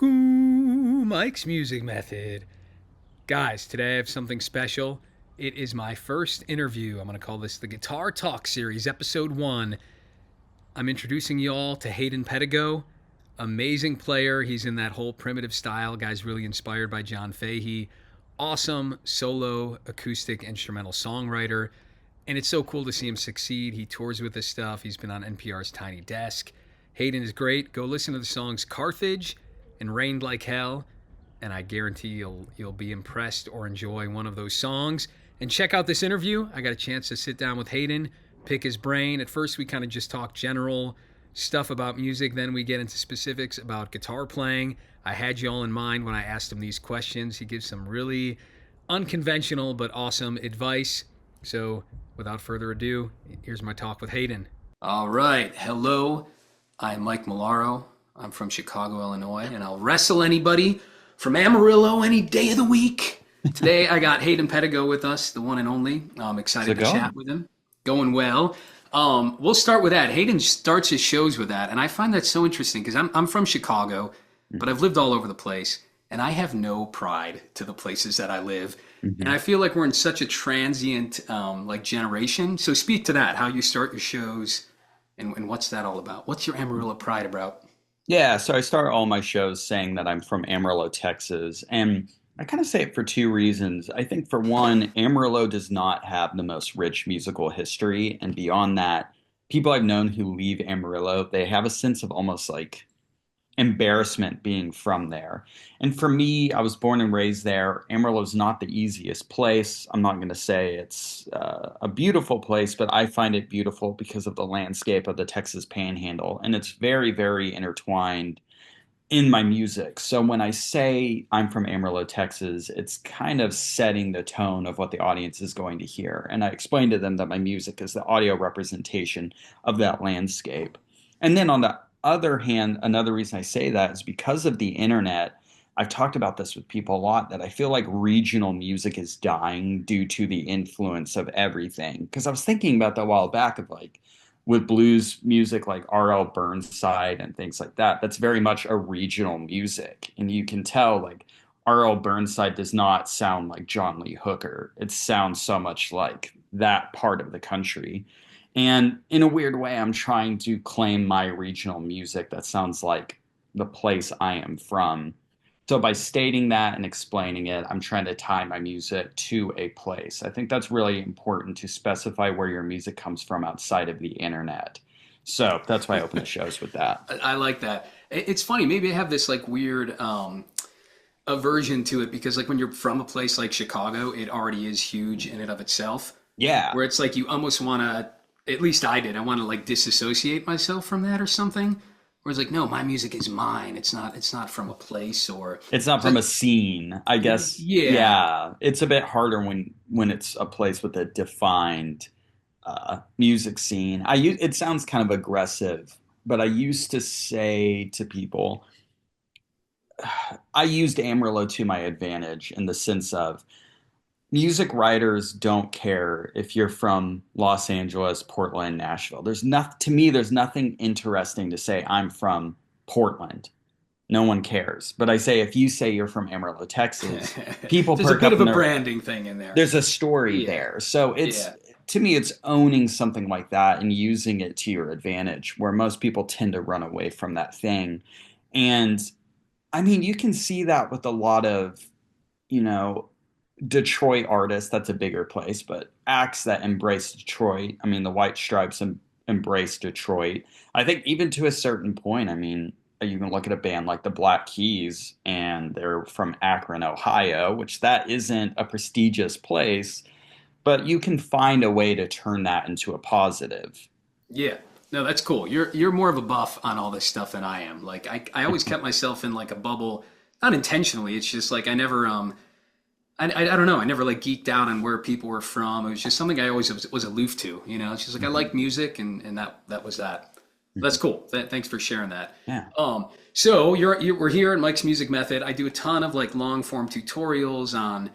Mike's Music Method. Guys, today I have something special. It is my first interview. I'm going to call this the Guitar Talk Series, Episode 1. I'm introducing y'all to Hayden Pedigo. Amazing player. He's in that whole primitive style. Guy's really inspired by John Fahey. Awesome solo acoustic instrumental songwriter. And it's so cool to see him succeed. He tours with this stuff. He's been on NPR's Tiny Desk. Hayden is great. Go listen to the songs Carthage and Rained Like Hell, and I guarantee you'll be impressed or enjoy one of those songs. And check out this interview. I got a chance to sit down with Hayden, pick his brain. At first, we kind of just talked general stuff about music. Then we get into specifics about guitar playing. I had you all in mind when I asked him these questions. He gives some really unconventional but awesome advice. So without further ado, here's my talk with Hayden. All right. Hello. I'm Mike Malaro. I'm from Chicago, Illinois, and I'll wrestle anybody from Amarillo any day of the week. Today, I got Hayden Pedigo with us, the one and only. I'm excited to chat with him. Going well. We'll start with that. Hayden starts his shows with that, and I find that so interesting because I'm from Chicago, but I've lived all over the place, and I have no pride to the places that I live. Mm-hmm. And I feel like we're in such a transient generation. So speak to that, how you start your shows, and what's that all about? What's your Amarillo pride about? Yeah, so I start all my shows saying that I'm from Amarillo, Texas, and I kind of say it for two reasons. I think for one, Amarillo does not have the most rich musical history, and beyond that, people I've known who leave Amarillo, they have a sense of almost like embarrassment being from there. And for me, I was born and raised there. Amarillo is not the easiest place. I'm not going to say it's a beautiful place, but I find it beautiful because of the landscape of the Texas Panhandle. And it's very, very intertwined in my music. So when I say I'm from Amarillo, Texas, it's kind of setting the tone of what the audience is going to hear. And I explain to them that my music is the audio representation of that landscape. And then on the other hand, another reason I say that is because of the internet. I've talked about this with people a lot, that I feel like regional music is dying due to the influence of everything. Because I was thinking about that a while back of like with blues music like R.L. Burnside and things like that. That's very much a regional music. And you can tell like R.L. Burnside does not sound like John Lee Hooker. It sounds so much like that part of the country. And in a weird way, I'm trying to claim my regional music that sounds like the place I am from. So by stating that and explaining it, I'm trying to tie my music to a place. I think that's really important to specify where your music comes from outside of the internet. So that's why I open the shows with that. I like that. It's funny. Maybe I have this like weird aversion to it because like when you're from a place like Chicago, it already is huge in and of itself. Yeah. Where it's like you almost want to, at least I did, I want to like disassociate myself from that or something. Where it's like, no, my music is mine. It's not from a place or it's not from a scene, I guess. Yeah. It's a bit harder when it's a place with a defined music scene. It sounds kind of aggressive, but I used to say to people, I used Amarillo to my advantage in the sense of music writers don't care if you're from Los Angeles, Portland, Nashville. There's nothing interesting to say I'm from Portland. No one cares. But I say if you say you're from Amarillo, Texas, people there's a bit of a branding thing in there. There's a story there. So to me, it's owning something like that and using it to your advantage, where most people tend to run away from that thing. And I mean, you can see that with a lot of, Detroit artists. That's a bigger place, but acts that embrace Detroit. I mean, the White Stripes embrace Detroit. I think even to a certain point, I mean, you can look at a band like the Black Keys and they're from Akron, Ohio, which that isn't a prestigious place, but you can find a way to turn that into a positive. Yeah. No, that's cool. You're more of a buff on all this stuff than I am. Like I always kept myself in like a bubble, not intentionally. It's just like I never I don't know. I never like geeked out on where people were from. It was just something I always was aloof to. It's just like I like music, and that was that. That's cool. Thanks for sharing that. Yeah. So we're here at Mike's Music Method. I do a ton of like long form tutorials on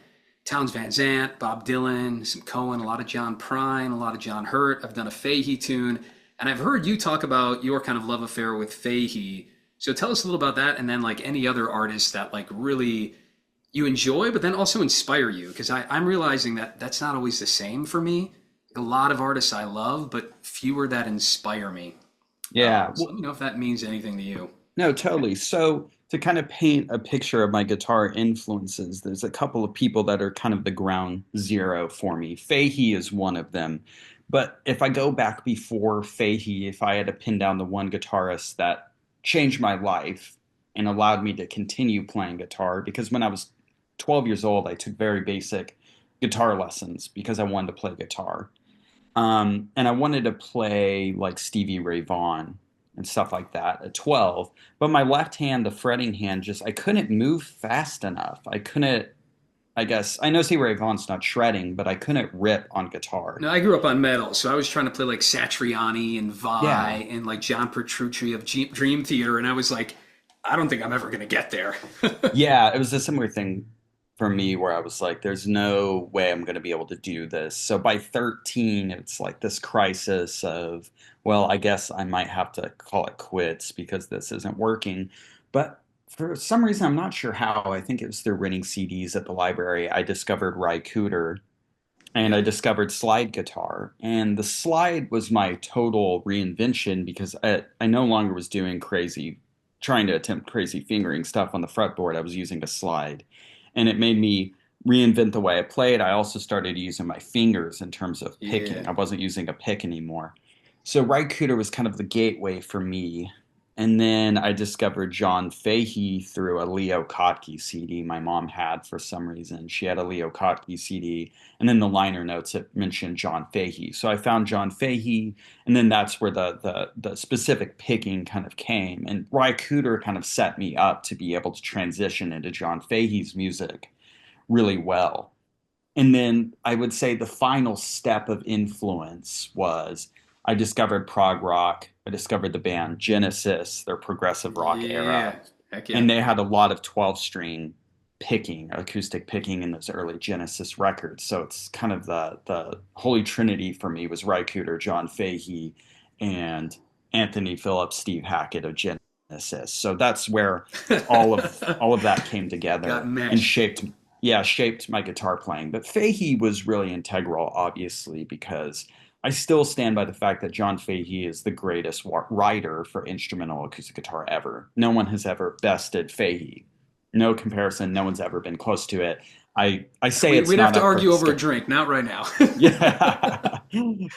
Townes Van Zandt, Bob Dylan, some Cohen, a lot of John Prine, a lot of John Hurt. I've done a Fahey tune, and I've heard you talk about your kind of love affair with Fahey. So tell us a little about that, and then like any other artists that like really you enjoy, but then also inspire you. Because I'm realizing that that's not always the same for me. A lot of artists I love, but fewer that inspire me. Yeah. So let me know if that means anything to you. No, totally. So to kind of paint a picture of my guitar influences, there's a couple of people that are kind of the ground zero for me. Fahey is one of them. But if I go back before Fahey, if I had to pin down the one guitarist that changed my life and allowed me to continue playing guitar, because when I was 12 years old, I took very basic guitar lessons because I wanted to play guitar. And I wanted to play like Stevie Ray Vaughan and stuff like that at 12. But my left hand, the fretting hand, just I couldn't move fast enough. I couldn't, I guess, I know Stevie Ray Vaughan's not shredding, but I couldn't rip on guitar. No, I grew up on metal, so I was trying to play like Satriani and Yeah. Vai and like John Petrucci of Dream Theater, and I was like, I don't think I'm ever gonna get there. Yeah, it was a similar thing for me where I was like, there's no way I'm going to be able to do this. So by 13, it's like this crisis of, well, I guess I might have to call it quits because this isn't working. But for some reason, I'm not sure how. I think it was through renting CDs at the library. I discovered Ry Cooder and I Yep. discovered slide guitar. And the slide was my total reinvention because I no longer was doing crazy, trying to attempt crazy fingering stuff on the fretboard. I was using a slide. And it made me reinvent the way I played. I also started using my fingers in terms of picking. Yeah. I wasn't using a pick anymore. So Ry Cooder was kind of the gateway for me. And then I discovered John Fahey through a Leo Kottke CD my mom had for some reason. She had a Leo Kottke CD, and then the liner notes it mentioned John Fahey. So I found John Fahey, and then that's where the specific picking kind of came. And Ry Cooder kind of set me up to be able to transition into John Fahey's music really well. And then I would say the final step of influence was I discovered prog rock. I discovered the band Genesis, their progressive rock era. Yeah. Heck yeah. And they had a lot of 12 string picking, acoustic picking in those early Genesis records. So it's kind of the holy trinity for me was Ry Cooder, John Fahey, and Anthony Phillips, Steve Hackett of Genesis. So that's where all of that came Got together and meshed. shaped my guitar playing. But Fahey was really integral, obviously, because I still stand by the fact that John Fahey is the greatest writer for instrumental acoustic guitar ever. No one has ever bested Fahey. No comparison. No one's ever been close to it. I say it's We'd have not to up for argue over a discussion. drink, not right now. Yeah,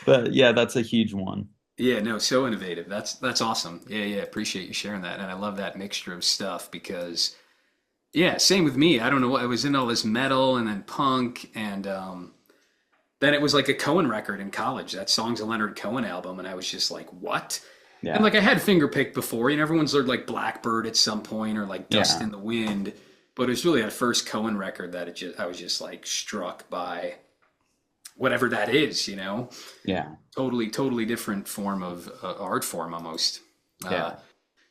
but yeah, that's a huge one. Yeah, no, so innovative. That's awesome. Yeah, yeah, appreciate you sharing that. And I love that mixture of stuff because yeah, same with me. I don't know what I was in all this metal and then punk and then it was like a Cohen record in college. That song's a Leonard Cohen album and I was just like, "What?" And Yeah, like I had fingerpicked before, you know, everyone's heard like Blackbird at some point or like Dust yeah, in the Wind, but it was really that first Cohen record that I was just like struck by whatever that is, you know. yeah, Totally different form of art form almost. Uh, yeah.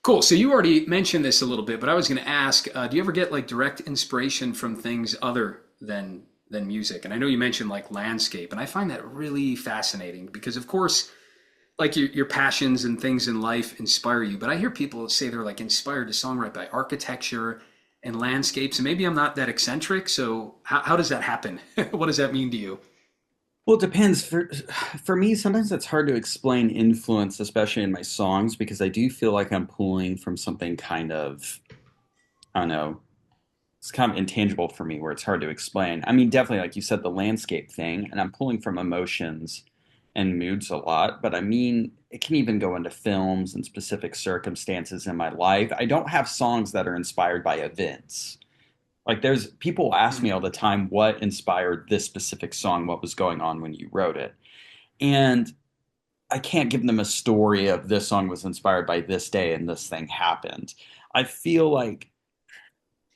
cool. So you already mentioned this a little bit, but I was going to ask, do you ever get like direct inspiration from things other than music? And I know you mentioned like landscape, and I find that really fascinating because, of course, like your passions and things in life inspire you. But I hear people say they're like inspired to songwrite by architecture and landscapes, and maybe I'm not that eccentric. So how does that happen? What does that mean to you? Well, it depends. For me, sometimes it's hard to explain influence, especially in my songs, because I do feel like I'm pulling from something kind of, I don't know, it's kind of intangible for me where it's hard to explain. I mean, definitely, like you said, the landscape thing, and I'm pulling from emotions and moods a lot, but I mean, it can even go into films and specific circumstances in my life. I don't have songs that are inspired by events. Like there's people ask me all the time what inspired this specific song, what was going on when you wrote it. And I can't give them a story of this song was inspired by this day and this thing happened. I feel like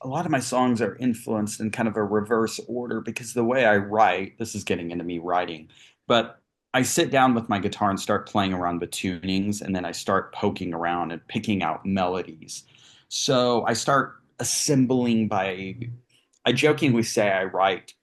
a lot of my songs are influenced in kind of a reverse order because the way I write, this is getting into me writing, but I sit down with my guitar and start playing around with tunings, and then I start poking around and picking out melodies. So I start assembling by, I jokingly say I write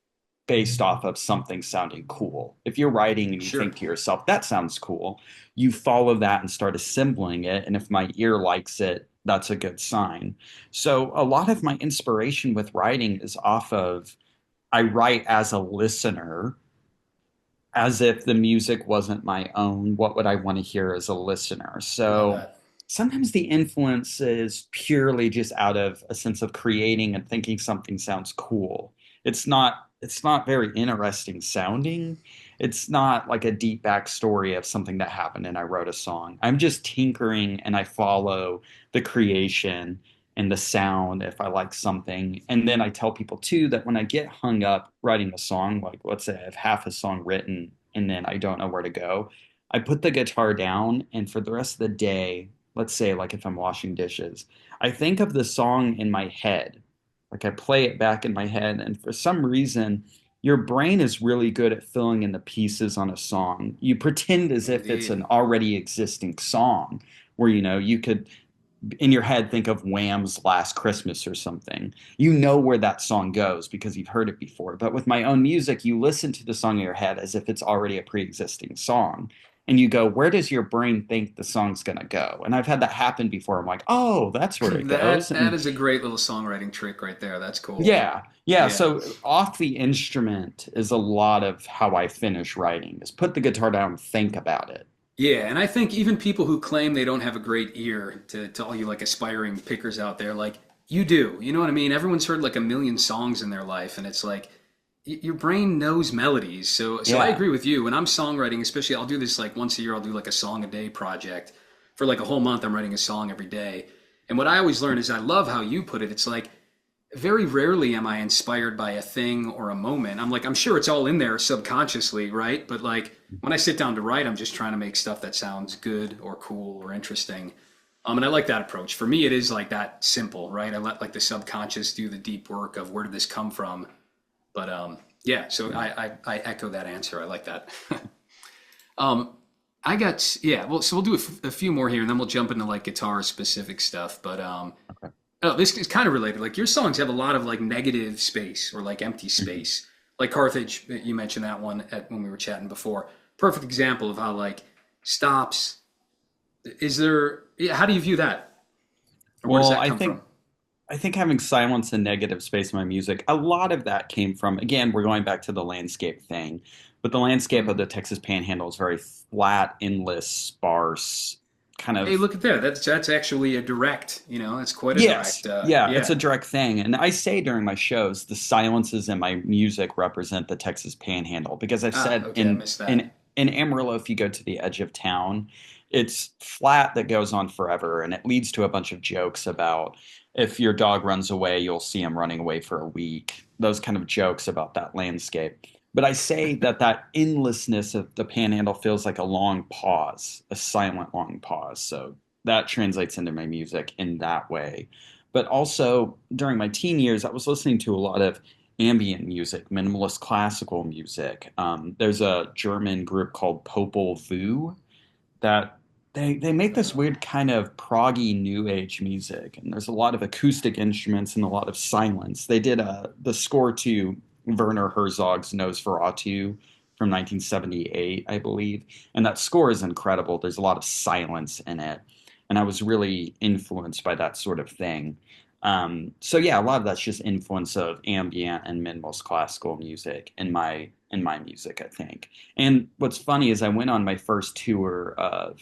based off of something sounding cool. If you're writing and you Sure. think to yourself, that sounds cool, you follow that and start assembling it. And if my ear likes it, that's a good sign. So a lot of my inspiration with writing is off of I write as a listener, as if the music wasn't my own. What would I want to hear as a listener? Love So that. sometimes the influence is purely just out of a sense of creating and thinking something sounds cool. It's not very interesting sounding. It's not like a deep backstory of something that happened and I wrote a song. I'm just tinkering and I follow the creation and the sound if I like something. And then I tell people too that when I get hung up writing a song, like let's say I have half a song written and then I don't know where to go, I put the guitar down and for the rest of the day, let's say like if I'm washing dishes, I think of the song in my head. Like I play it back in my head and for some reason your brain is really good at filling in the pieces on a song. You pretend as if it's Indeed. an already existing song where you could in your head think of Wham's Last Christmas or something. You know where that song goes because you've heard it before. But with my own music, you listen to the song in your head as if it's already a pre-existing song. And you go, where does your brain think the song's going to go? And I've had that happen before. I'm like, oh, that's where it goes. That And is a great little songwriting trick right there. That's cool. yeah, yeah. Yeah. So off the instrument is a lot of how I finish writing is put the guitar down and think about it. Yeah, and I think even people who claim they don't have a great ear, to all you like aspiring pickers out there, like you do. You know what I mean? Everyone's heard like a million songs in their life, and it's like your brain knows melodies. So I Yeah. agree with you. When I'm songwriting, especially I'll do this like once a year, I'll do like a song a day project. For like a whole month, I'm writing a song every day. And what I always learn is I love how you put it. It's like very rarely am I inspired by a thing or a moment. I'm like, I'm sure it's all in there subconsciously, right? But like when I sit down to write, I'm just trying to make stuff that sounds good or cool or interesting. And I like that approach. For me, it is like that simple, right? I let like the subconscious do the deep work of where did this come from. But yeah, so I echo that answer. I like that. um, I got yeah. Well, so we'll do a few more here, and then we'll jump into like guitar specific stuff. But Okay. oh, this is kind of related. Like your songs have a lot of like negative space or like empty Mhm. space. Like Carthage, you mentioned that one when we were chatting before. Perfect example of how like stops. Is there? Yeah, how do you view that, or where does Well, that I come from? think I think having silence and negative space in my music, a lot of that came from, again, we're going back to the landscape thing, but the landscape of Mm. the Texas Panhandle is very flat, endless, sparse, kind Hey, of. look at that. That's actually a direct. You know, that's quite a Yes, direct. yeah, it's a Yeah. direct thing. And I say during my shows, the silences in my music represent the Texas Panhandle because I've Ah, said okay. I missed in that. in Amarillo, if you go to the edge of town, it's flat that goes on forever, and it leads to a bunch of jokes about if your dog runs away, you'll see him running away for a week. Those kind of jokes about that landscape. But I say that that endlessness of the Panhandle feels like a long pause, a silent long pause. So that translates into my music in that way. But also during my teen years, I was listening to a lot of ambient music, minimalist classical music. There's a German group called Popol Vuh that they make this weird kind of proggy new age music, and there's a lot of acoustic instruments and a lot of silence. They did the score to Werner Herzog's Nosferatu from 1978, I believe, and that score is incredible. There's a lot of silence in it, and I was really influenced by that sort of thing. So yeah, a lot of that's just influence of ambient and minimalist classical music in my music, I think. And what's funny is I went on my first tour of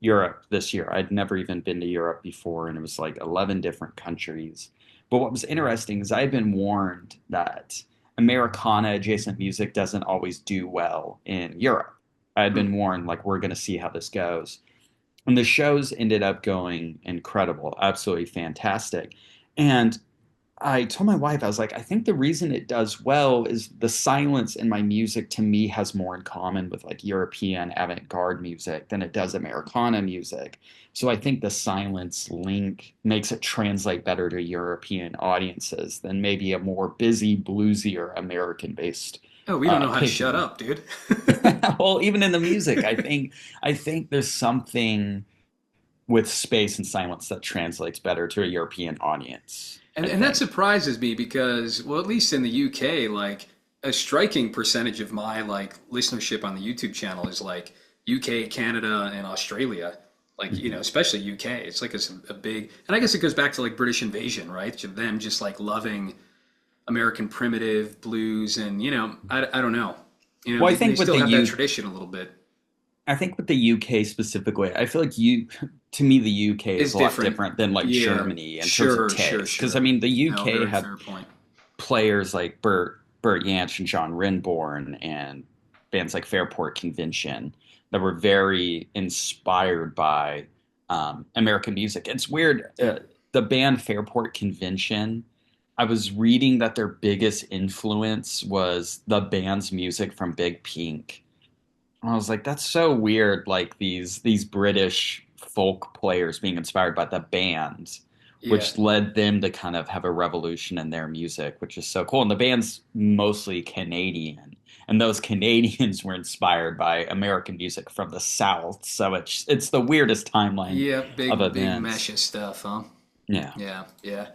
Europe this year. I'd never even been to Europe before, and it was like 11 different countries. But what was interesting is I had been warned that Americana adjacent music doesn't always do well in Europe. I had Hmm. been warned, like, we're going to see how this goes. And the shows ended up going incredible, absolutely fantastic. And I told my wife, I was like, I think the reason it does well is the silence in my music to me has more in common with like European avant-garde music than it does Americana music. So I think the silence link makes it translate better to European audiences than maybe a more busy, bluesier American-based Oh, we don't know how to shut picking. up, dude. Well, even in the music, I think there's something with space and silence that translates better to a European audience, I And that think. surprises me because, well, at least in the UK, like a striking percentage of my like listenership on the YouTube channel is like UK, Canada, and Australia. Like, Hmm. especially UK. It's like a big, and I guess it goes back to like British invasion, right? To them just like loving American primitive blues, and I don't know. Well, They still have that tradition a little bit. I think with the UK specifically, I feel like to me, the UK is It's a lot different. different than like Yeah, Germany in terms of sure, sure, taste. Because I sure. mean, the No, UK very had fair point. players like Bert Jansch and John Renbourn and bands like Fairport Convention that were very inspired by American music. It's weird. Yeah. The band Fairport Convention, I was reading that their biggest influence was the band's music from Big Pink. And I was like, that's so weird. Like these British folk players being inspired by the band, Yeah. which led them to kind of have a revolution in their music, which is so cool. And the band's mostly Canadian, and those Canadians were inspired by American music from the South. So it's the weirdest timeline Yeah, of big events. mesh of stuff, huh? Yeah. Yeah, yeah.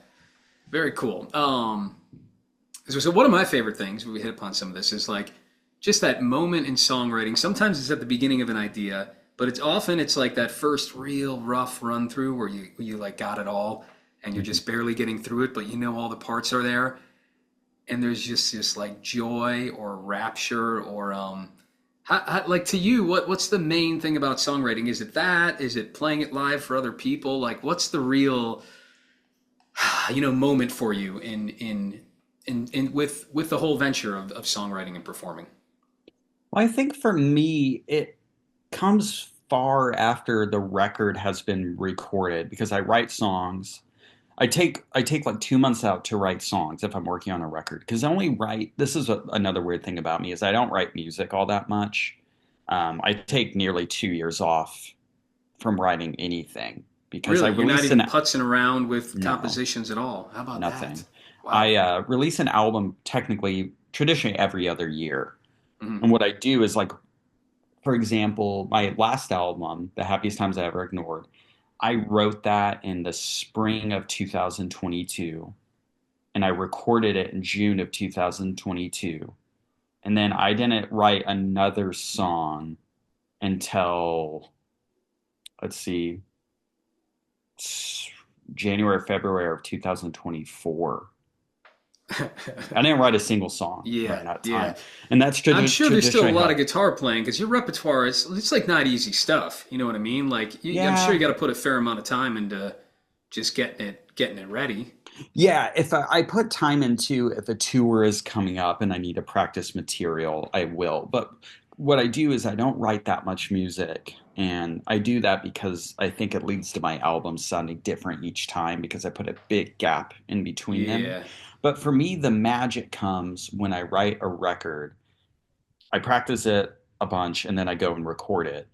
Very cool. So one of my favorite things, we hit upon some of this, is like just that moment in songwriting. Sometimes it's at the beginning of an idea, but it's like that first real rough run through where you like got it all and you're Mhm. just barely getting through it, but all the parts are there. And there's just this like joy or rapture or like to you, what's the main thing about songwriting? Is it that? Is it playing it live for other people? Like what's the real moment for you in with the whole venture of songwriting and performing? Well, I think for me, it comes far after the record has been recorded because I write songs. I take like 2 months out to write songs if I'm working on a record because I only write. This is another weird thing about me is I don't write music all that much. I take nearly 2 years off from writing anything because I Really, you're not release even an putzing around with no, compositions at all. How about that? nothing. Wow. I release an album technically traditionally every other year, Mhm. and what I do is like, for example, my last album, The Happiest Times I Ever Ignored, I wrote that in the spring of 2022 and I recorded it in June of 2022. And then I didn't write another song until, let's see, January, February of 2024. I didn't write a single song Yeah, during that yeah. time. And that's I'm sure there's still a traditionally lot how, of guitar playing because your repertoire is it's like not easy stuff. You know what I mean? Like I'm sure you yeah. got to put a fair amount of time into just getting it ready. Yeah, if I put time into if a tour is coming up and I need to practice material, I will. But what I do is I don't write that much music. And I do that because I think it leads to my albums sounding different each time because I put a big gap in between them. Yeah. But for me, the magic comes when I write a record. I practice it a bunch and then I go and record it.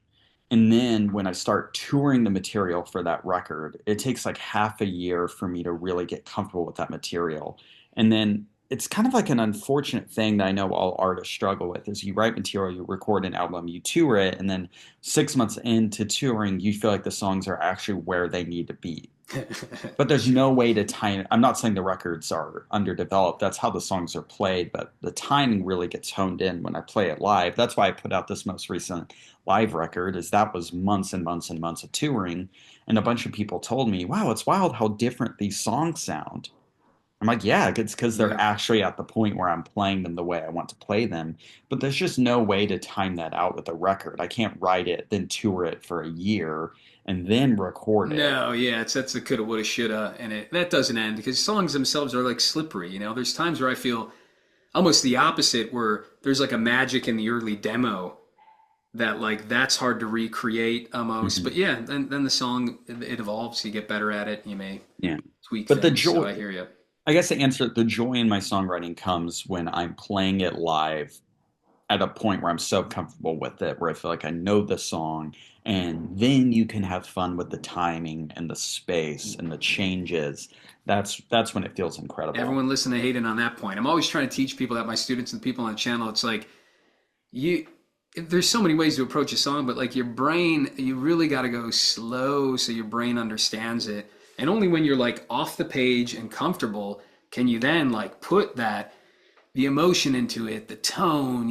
And then when I start touring the material for that record, it takes like half a year for me to really get comfortable with that material. And then it's kind of like an unfortunate thing that I know all artists struggle with is you write material, you record an album, you tour it, and then 6 months into touring, you feel like the songs are actually where they need to be. But there's Sure. no way to time. I'm not saying the records are underdeveloped. That's how the songs are played, but the timing really gets honed in when I play it live. That's why I put out this most recent live record, is that was months and months and months of touring, and a bunch of people told me, "Wow, it's wild how different these songs sound." I'm like, yeah, it's because they're Yeah. actually at the point where I'm playing them the way I want to play them. But there's just no way to time that out with a record. I can't write it, then tour it for a year, and then record it. No, yeah, that's the coulda, woulda, shoulda, and that doesn't end because songs themselves are like slippery. There's times where I feel almost the opposite, where there's like a magic in the early demo that like that's hard to recreate almost. But Mhm. yeah, then the song it evolves. You get better at it. You may Yeah. tweak But the things. So joy, I hear you. I guess the answer, the joy in my songwriting comes when I'm playing it live at a point where I'm so comfortable with it, where I feel like I know the song, and then you can have fun with the timing and the space and the changes. That's when it feels incredible. Everyone listen to Hayden on that point. I'm always trying to teach people that, my students and people on the channel. It's like you there's so many ways to approach a song, but like your brain, you really got to go slow so your brain understands it. And only when you're like off the page and comfortable can you then like put that the emotion into it, the tone,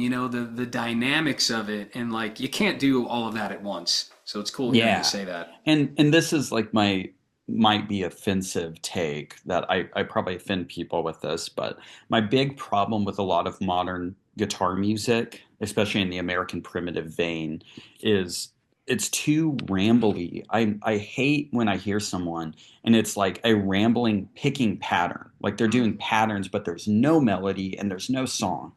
the dynamics of it, and like you can't do all of that at once. So it's cool hearing you Yeah. say that. And this is like my might be offensive take that I probably offend people with this, but my big problem with a lot of modern guitar music, especially in the American primitive vein, is it's too rambly. I hate when I hear someone and it's like a rambling picking pattern. Like they're doing patterns, but there's no melody and there's no song.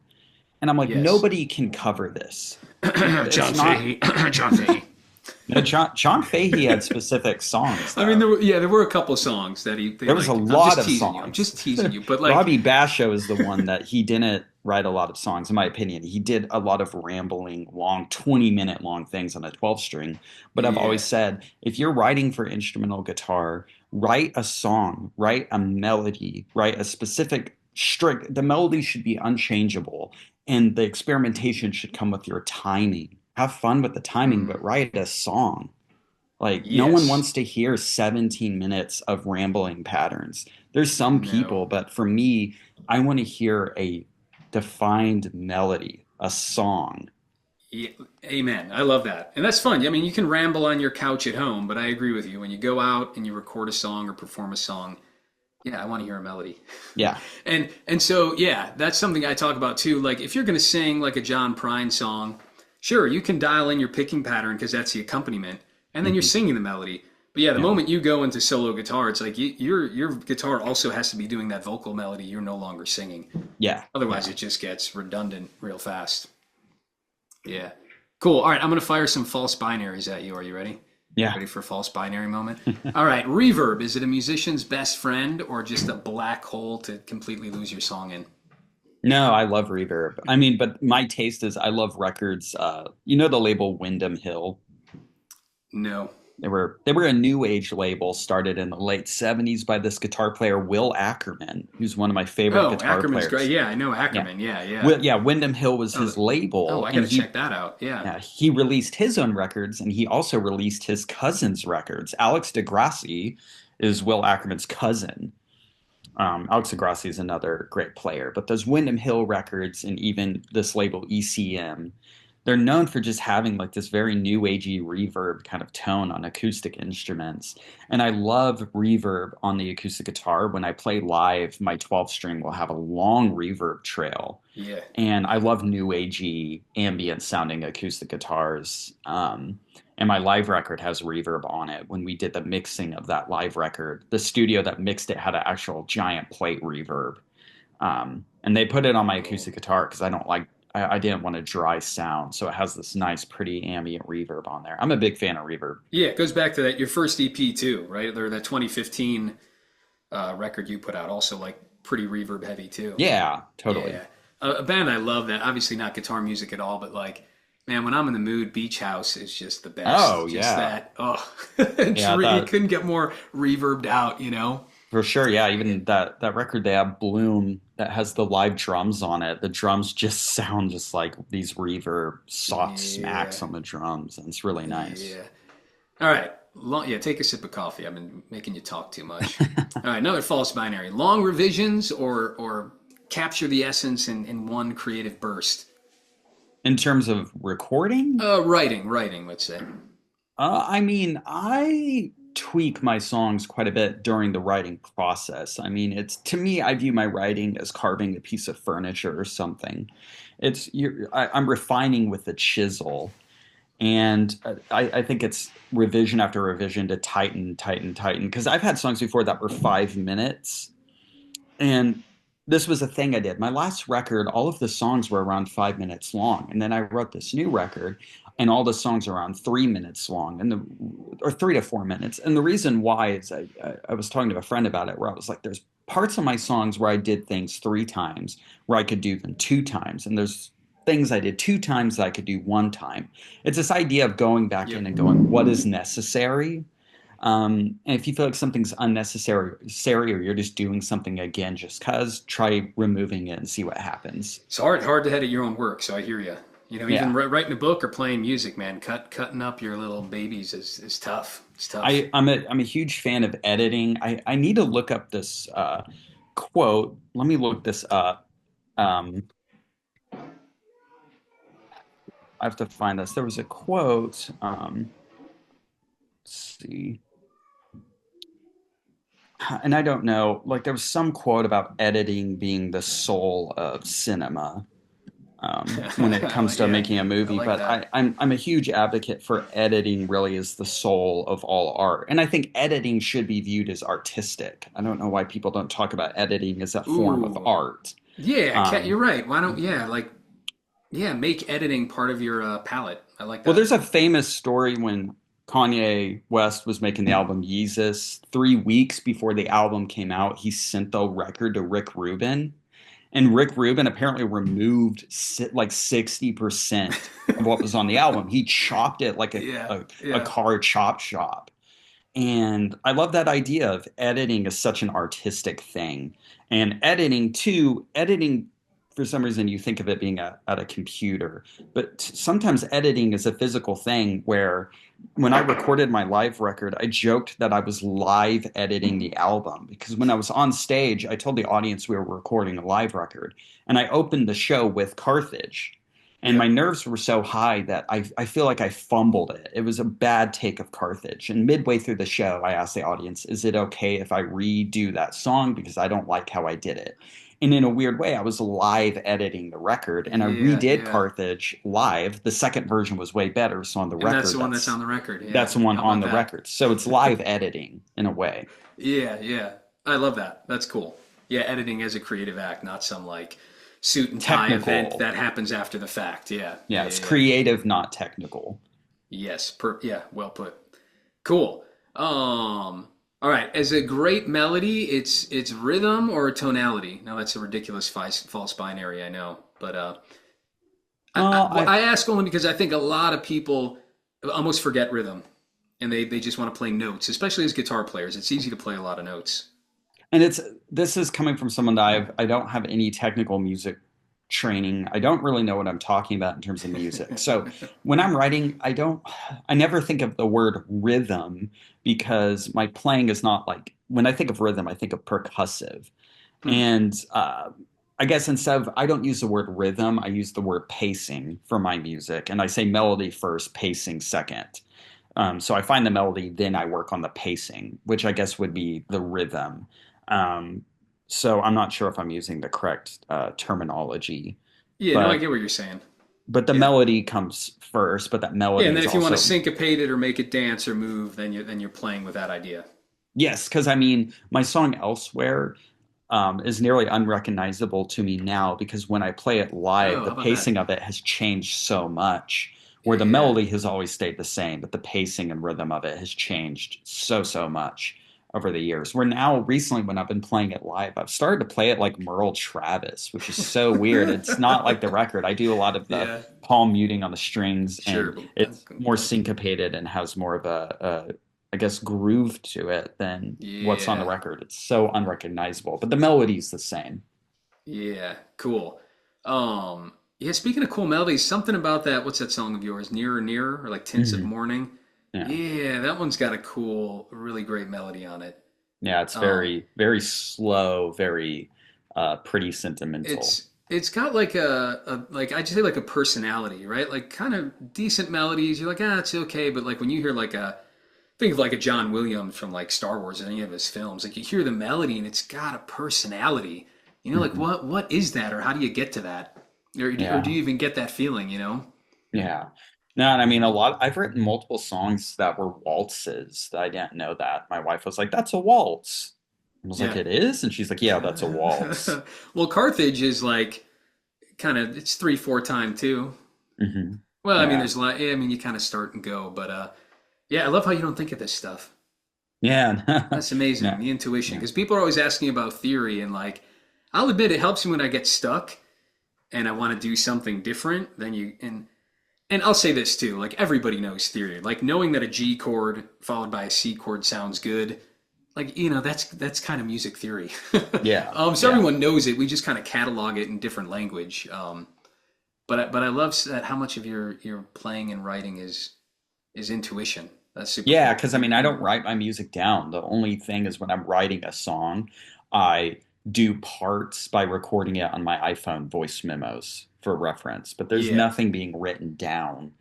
And I'm like, Yes. nobody can cover this. It's John not. Fahey. John Fahey. No, John Fahey had specific songs I mean, though. there were a couple songs that they There was a like. I'm lot just of teasing you. I'm songs. just teasing you. But like, Robbie Basho is the one that he didn't write a lot of songs, in my opinion. He did a lot of rambling, long, 20-minute long things on a 12 string. But I've yeah, always said, if you're writing for instrumental guitar, write a song, write a melody, write a specific strict. The melody should be unchangeable, and the experimentation should come with your timing. Have fun with the timing, mm, but write a song. Like, no one yes, wants to hear 17 minutes of rambling patterns. There's some no. people, but for me, I want to hear a defined melody, a song. Yeah, amen. I love that. And that's fun. I mean, you can ramble on your couch at home, but I agree with you. When you go out and you record a song or perform a song, yeah, I want to hear a melody. Yeah. And so yeah, that's something I talk about too. Like if you're going to sing like a John Prine song, sure, you can dial in your picking pattern because that's the accompaniment, and then you're Hmm. singing the melody. But yeah, the Yeah. moment you go into solo guitar, it's like your guitar also has to be doing that vocal melody. You're no longer singing. Yeah. Otherwise, Yeah. it just gets redundant real fast. Yeah. Cool. All right, I'm going to fire some false binaries at you. Are you ready? Yeah. Ready for a false binary moment? All right, reverb. Is it a musician's best friend or just a black hole to completely lose your song in? No, I love reverb. I mean, but my taste is I love records. You know the label Windham Hill? No. They were a new age label started in the late 70s by this guitar player Will Ackerman, who's one of my favorite Oh, guitar Ackerman's great. players. Yeah, I know Yeah. Ackerman. Yeah, yeah. Yeah, Wyndham Hill was Oh, his label, I got and to check that out. Yeah. he released his own records, and he also released his cousin's records. Alex DeGrassi is Will Ackerman's cousin. Alex DeGrassi is another great player, but those Wyndham Hill records and even this label ECM, they're known for just having like this very new agey reverb kind of tone on acoustic instruments. And I love reverb on the acoustic guitar. When I play live, my 12 string will have a long reverb trail. Yeah. And I love new agey ambient sounding acoustic guitars. And my live record has reverb on it. When we did the mixing of that live record, the studio that mixed it had an actual giant plate reverb. And they put it on my Cool. acoustic guitar because I didn't want a dry sound. So it has this nice, pretty ambient reverb on there. I'm a big fan of reverb. Yeah, it goes back to that your first EP too, right? Or that 2015 record you put out, also like pretty reverb heavy too. Yeah, totally. Yeah. A band I love that obviously not guitar music at all, but like, man, when I'm in the mood, Beach House is just the Oh, best. Just yeah. that, oh, Yeah, you that couldn't get more reverbed out, you know? for sure. Yeah, Yeah. even that record they have Bloom that has the live drums on it. The drums just sound just like these reverb soft Yeah. smacks on the drums, and it's really nice. Yeah. All right. Yeah, take a sip of coffee. I've been making you talk too much. All right, another false binary. Long revisions or capture the essence in one creative burst. In terms of recording, Writing, let's say. I mean, I tweak my songs quite a bit during the writing process. I mean, it's to me, I view my writing as carving a piece of furniture or something. I'm refining with a chisel, and I think it's revision after revision to tighten, tighten, tighten. Because I've had songs before that were 5 minutes, and this was a thing I did. My last record, all of the songs were around 5 minutes long, and then I wrote this new record, and all the songs are around 3 minutes long, or 3 to 4 minutes. And the reason why is I was talking to a friend about it, where I was like, there's parts of my songs where I did things 3 times, where I could do them 2 times, and there's things I did 2 times that I could do 1 time. It's this idea of going back Yep. in and going, what is necessary? And if you feel like something's unnecessary or you're just doing something again just cause, try removing it and see what happens. It's hard to edit your own work, so I hear you. You know, even Yeah. writing a book or playing music, man, cutting up your little babies is tough. It's tough. I'm a huge fan of editing. I need to look up this quote. Let me look this up. Um, I have to find this. There was a quote. see. And I don't know, like there was some quote about editing being the soul of cinema, when it comes to Yeah, making a I movie. like But that. I'm a huge advocate for editing really is the soul of all art. And I think editing should be viewed as artistic. I don't know why people don't talk about editing as a form of Ooh, art. yeah, Um, you're right. Why don't yeah, like yeah, make editing part of your palette. I like well, that. there's a famous story when Kanye West was making the album Yeezus. 3 weeks before the album came out, he sent the record to Rick Rubin. And Rick Rubin apparently removed like 60% of what was on the album. He chopped it like Yeah, a yeah. car chop shop. And I love that idea of editing as such an artistic thing. And editing, too, editing, for some reason, you think of it being at a computer. But sometimes editing is a physical thing where when I recorded my live record, I joked that I was live editing the album because when I was on stage, I told the audience we were recording a live record. And I opened the show with Carthage. And Yeah. my nerves were so high that I feel like I fumbled it. It was a bad take of Carthage. And midway through the show, I asked the audience, is it okay if I redo that song because I don't like how I did it? And in a weird way, I was live editing the record and I Yeah, redid yeah. Carthage live. The second version was way better. So on the And that's record, the one that's on the record. Yeah. that's the one How on about the that? record. So it's live editing in a way. Yeah, yeah. I love that. That's cool. Yeah, editing as a creative act, not some like suit and tie event Technical. that happens after the fact. Yeah. Yeah, Yeah, it's yeah, yeah. creative, not technical. Yes, yeah, well put. Cool. All right, as a great melody, it's rhythm or tonality. Now that's a ridiculous false binary, I know, but Well, well, I ask only because I think a lot of people almost forget rhythm and they just want to play notes, especially as guitar players. It's easy to play a lot of notes. And it's this is coming from someone that I don't have any technical music training. I don't really know what I'm talking about in terms of music. So when I'm writing, I never think of the word rhythm because my playing is not like when I think of rhythm, I think of percussive. Hmm. And I guess instead of I don't use the word rhythm, I use the word pacing for my music, and I say melody first, pacing second. So I find the melody, then I work on the pacing, which I guess would be the rhythm. Um, so I'm not sure if I'm using the correct terminology, Yeah, no, I but get what you're saying. the Yeah. melody comes first, but that Yeah, melody and then is if you want to also syncopate it or make it dance or move, then you're playing with that idea. yes, because I mean my song Elsewhere is nearly unrecognizable to me now because when I play it live, Oh, the how about that? pacing of it has changed so much. Where the Yeah. melody has always stayed the same, but the pacing and rhythm of it has changed so much over the years. Where now, recently, when I've been playing it live, I've started to play it like Merle Travis, which is so weird. It's not like the record. I do a lot of the Yeah, palm muting on the strings, sure. and it's more syncopated and has more of I guess, groove to it than what's on the Yeah, record. It's so unrecognizable, but the melody's the same. yeah, cool. Yeah, speaking of cool melodies, something about that, what's that song of yours? Nearer, Nearer, or like Tints of Hmm. Morning? Yeah. Yeah, that one's got a cool, really great melody on it. Yeah, it's Um, very slow, very pretty sentimental. it's got like a like I just say like a personality, right? Like kind of decent melodies. You're like, ah, it's okay, but like when you hear like a think of like a John Williams from like Star Wars or any of his films, like you hear the melody and it's got a personality. You know, like Hmm. what is that, or how do you get to that, or do Yeah, you even get that feeling? You know? yeah. No, and I mean a lot. I've written multiple songs that were waltzes. I didn't know that. My wife was like, "That's a waltz." I was like, Yeah. "It is," and she's like, "Yeah, that's a waltz." Well, Carthage is like kind of it's 3/4 time too. Hmm. Well, I mean, Yeah, there's a lot. Yeah, I mean, you kind of start and go, but yeah, I love how you don't think of this stuff. yeah, That's amazing, no, the intuition, yeah, because people are always asking about theory, and like, I'll admit it helps me when I get stuck and I want to do something different. Then you and I'll say this too, like everybody knows theory, like knowing that a G chord followed by a C chord sounds good. Like that's kind of music theory. yeah, So yeah. everyone knows it. We just kind of catalog it in different language. But I love that how much of your playing and writing is intuition. That's super Yeah, cool. because I mean, I don't write my music down. The only thing is when I'm writing a song, I do parts by recording it on my iPhone voice memos for reference, but there's Yeah, nothing being written down.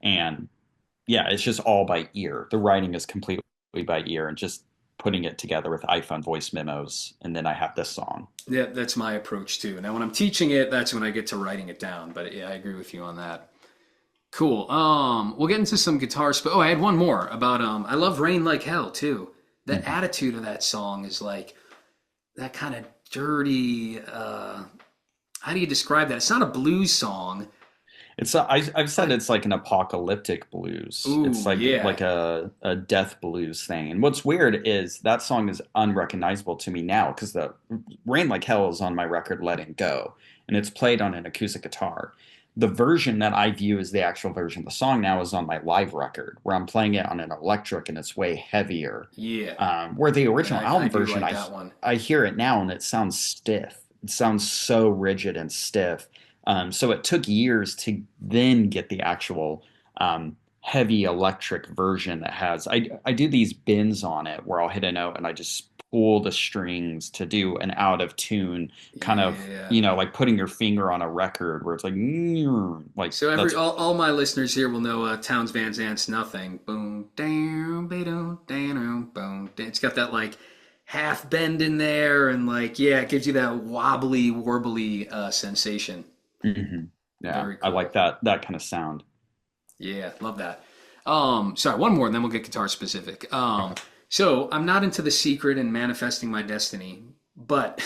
And Yeah, it's just all by ear. The writing is completely by ear and just putting it together with iPhone voice memos, and then I have this song. Yeah, that's my approach too. Now, when I'm teaching it, that's when I get to writing it down. But yeah, I agree with you on that. Cool. We'll get into some guitar. Oh, I had one more about I love Rain Like Hell too. The Mhm. attitude of that song is like that kind of dirty. How do you describe that? It's not a blues song. I've said it's like an apocalyptic blues. It's Ooh, like yeah. a death blues thing. And what's weird is that song is unrecognizable to me now because the Rain Like Hell is on my record Letting Go, and it's played on an acoustic guitar. The version that I view as the actual version of the song now is on my live record, where I'm playing it on an electric and it's way heavier. Yeah. Where the original I album do version, like that one. I hear it now and it sounds stiff. It sounds so rigid and stiff. So it took years to then get the actual heavy electric version that has. I do these bends on it where I'll hit a note and I just pull the strings to do an out of tune kind of, Yeah. like putting your finger on a record where it's like So that's. all my listeners here will know Towns Van Zant's Nothing. Boom, down, down, down, boom. It's got that like half bend in there, and like yeah, it gives you that wobbly, warbly sensation. Mhm. Yeah, Very I like cool. that kind of sound. Yeah, love that. Sorry, one more, and then we'll get guitar specific. Okay. So I'm not into The Secret and manifesting my destiny, but